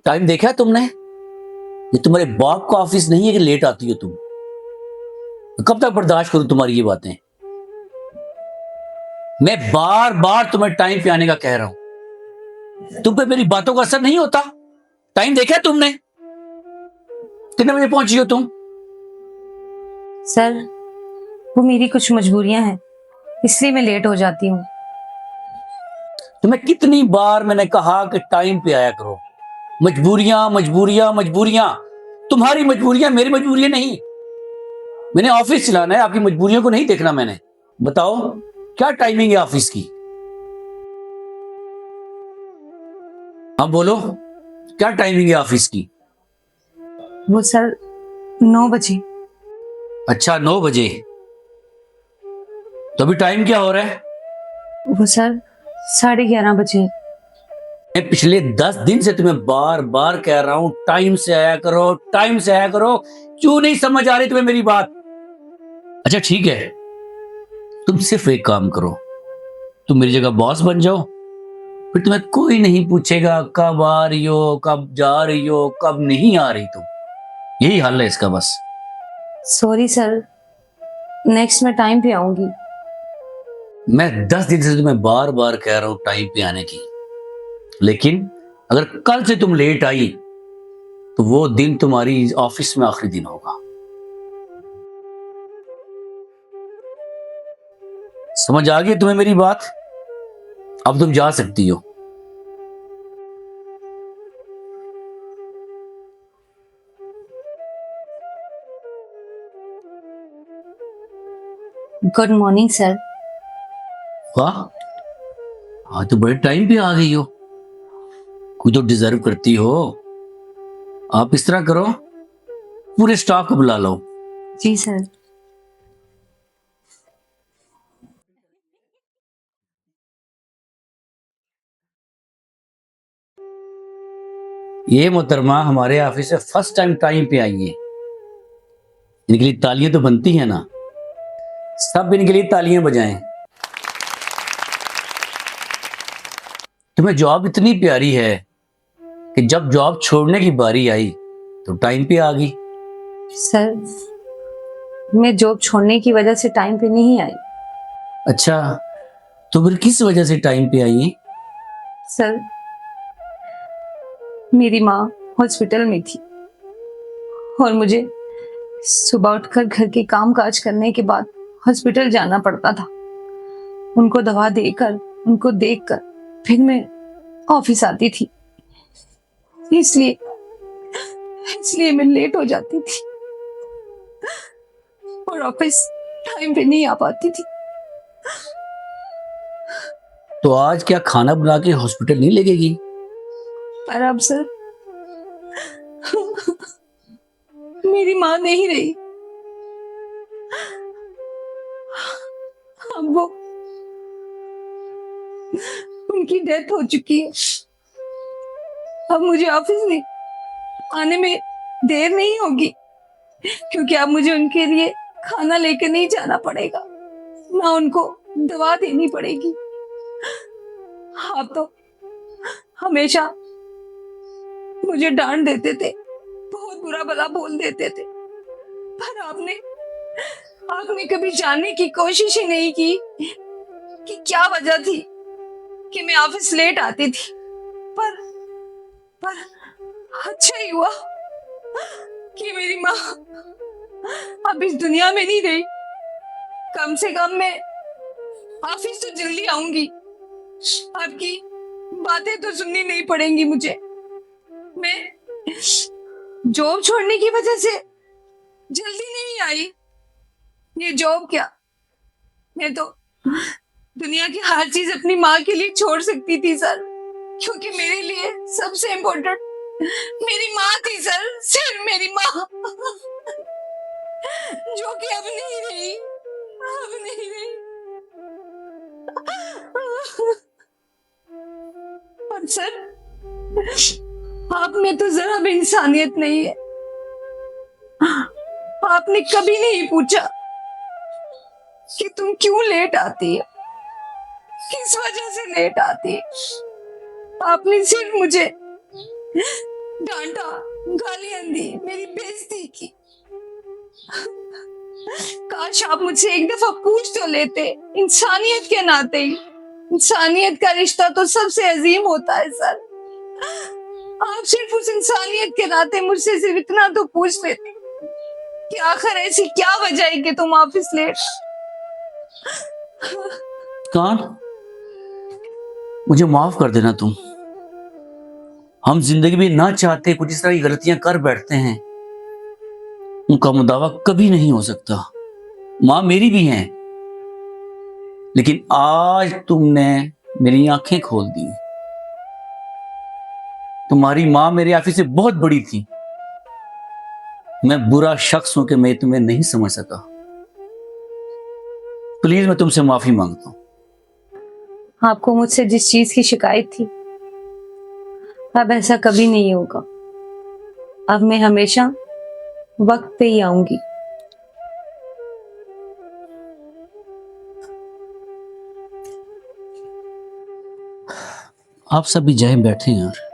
Time देखा है तुमने? ये तुम्हारे बाप का ऑफिस नहीं है कि लेट आती हो तुम। कब तक बर्दाश्त करूं तुम्हारी ये बातें? मैं बार बार तुम्हें टाइम पे आने का कह रहा हूं, तुम पे मेरी बातों का असर नहीं होता। टाइम देखा है तुमने? कितने बजे पहुंची हो तुम? सर, वो मेरी कुछ मजबूरियां हैं, इसलिए मैं लेट हो जाती हूँ। तुम्हें कितनी बार मैंने कहा कि टाइम पे आया करो। मजबूरियां मजबूरियां मजबूरियां, तुम्हारी मजबूरियां मेरी मजबूरियां नहीं। मैंने ऑफिस चलाना है, आपकी मजबूरियों को नहीं देखना मैंने। बताओ क्या टाइमिंग है ऑफिस की? हाँ बोलो, क्या टाइमिंग है ऑफिस की? वो सर 9 बजे। अच्छा 9 बजे। तो अभी टाइम क्या हो रहा है? वो सर 11:30 बजे। मैं पिछले 10 दिन से तुम्हें बार बार कह रहा हूं टाइम से आया करो, टाइम से आया करो। क्यों नहीं समझ आ रही तुम्हें मेरी बात? अच्छा ठीक है, तुम सिर्फ एक काम करो, तुम मेरी जगह बॉस बन जाओ, फिर तुम्हें कोई नहीं पूछेगा कब आ रही हो, कब जा रही हो, कब नहीं आ रही तुम। यही हल है इसका बस। सॉरी सर, नेक्स्ट मैं टाइम पे आऊंगी। मैं 10 दिन से तुम्हें बार बार कह रहा हूं टाइम पे आने की, लेकिन अगर कल से तुम लेट आई तो वो दिन तुम्हारी ऑफिस में आखिरी दिन होगा। समझ आ गई तुम्हें मेरी बात? अब तुम जा सकती हो। Good morning sir. वाह, आज तो बड़े टाइम पे आ गई हो। कोई तो डिजर्व करती हो। आप इस तरह करो, पूरे स्टाफ को बुला लो। जी सर। ये मोहतरमा हमारे ऑफिस से फर्स्ट टाइम टाइम पे आई है। इनके लिए तालियां तो बनती हैं ना। सब इनके लिए तालियां बजाएं। तुम्हें जॉब इतनी प्यारी है कि जब जॉब छोड़ने की बारी आई तो टाइम पे आ गई। सर, मैं जॉब छोड़ने की वजह से टाइम पे नहीं आई। अच्छा, तो फिर किस वजह से टाइम पे आई है? सर, मेरी माँ हॉस्पिटल में थी और मुझे सुबह उठकर घर के काम काज करने के बाद हॉस्पिटल जाना पड़ता था। उनको दवा देकर, उनको देखकर फिर मैं ऑफिस आती थी। इसलिए इसलिए मैं लेट हो जाती थी और ऑफिस टाइम पे नहीं आ पाती थी। तो आज क्या खाना बना के हॉस्पिटल नहीं लगेगी? पर अब सर, मेरी माँ नहीं रही। अब वो, उनकी डेथ हो चुकी है। अब मुझे ऑफिस में आने में देर नहीं होगी, क्योंकि अब मुझे उनके लिए खाना लेकर नहीं जाना पड़ेगा, ना उनको दवा देनी पड़ेगी। आप तो हमेशा मुझे डांट देते थे, बहुत बुरा भला बोल देते थे, पर आपने आपने कभी जानने की कोशिश ही नहीं की कि क्या वजह थी कि मैं ऑफिस लेट आती थी। पर पर अच्छा ही हुआ कि मेरी माँ अब इस दुनिया में नहीं रही। कम से कम मैं ऑफिस तो जल्दी आऊंगी, आपकी बातें तो सुननी नहीं पड़ेंगी मुझे। मैं जॉब छोड़ने की वजह से जल्दी नहीं आई। ये जॉब क्या, मैं तो दुनिया की हर चीज अपनी माँ के लिए छोड़ सकती थी सर, क्योंकि मेरे लिए सबसे इम्पोर्टेंट मेरी माँ थी सर, सिर्फ मेरी माँ, जो कि अब नहीं रही, अब नहीं रही। पर सर, आप में तो जरा भी इंसानियत नहीं है। आपने कभी नहीं पूछा कि तुम क्यों लेट आती है, किस वजह से लेट आती है। आपने सिर्फ मुझे डांटा, गालियां दी, मेरी बेइज्जती की। काश आप मुझसे एक दफा पूछ तो लेते, इंसानियत के नाते ही। इंसानियत का रिश्ता तो सबसे अजीम होता है सर। आप सिर्फ उस इंसानियत के नाते मुझसे सिर्फ इतना तो पूछ लेते कि आखिर ऐसी क्या वजह है कि तुम ऑफिस लेट। कान, मुझे माफ कर देना तुम। हम जिंदगी में ना चाहते कुछ इस तरह की गलतियां कर बैठते हैं, उनका मुदावा कभी नहीं हो सकता। मां मेरी भी हैं, लेकिन आज तुमने मेरी आंखें खोल दी। तुम्हारी मां मेरे ऑफिस से बहुत बड़ी थी। मैं बुरा शख्स हूं कि मैं तुम्हें नहीं समझ सका। प्लीज मैं तुमसे माफी मांगता हूं। आपको मुझसे जिस चीज की शिकायत थी, अब ऐसा कभी नहीं होगा। अब मैं हमेशा वक्त पे ही आऊंगी। आप सब भी जाए बैठे यार।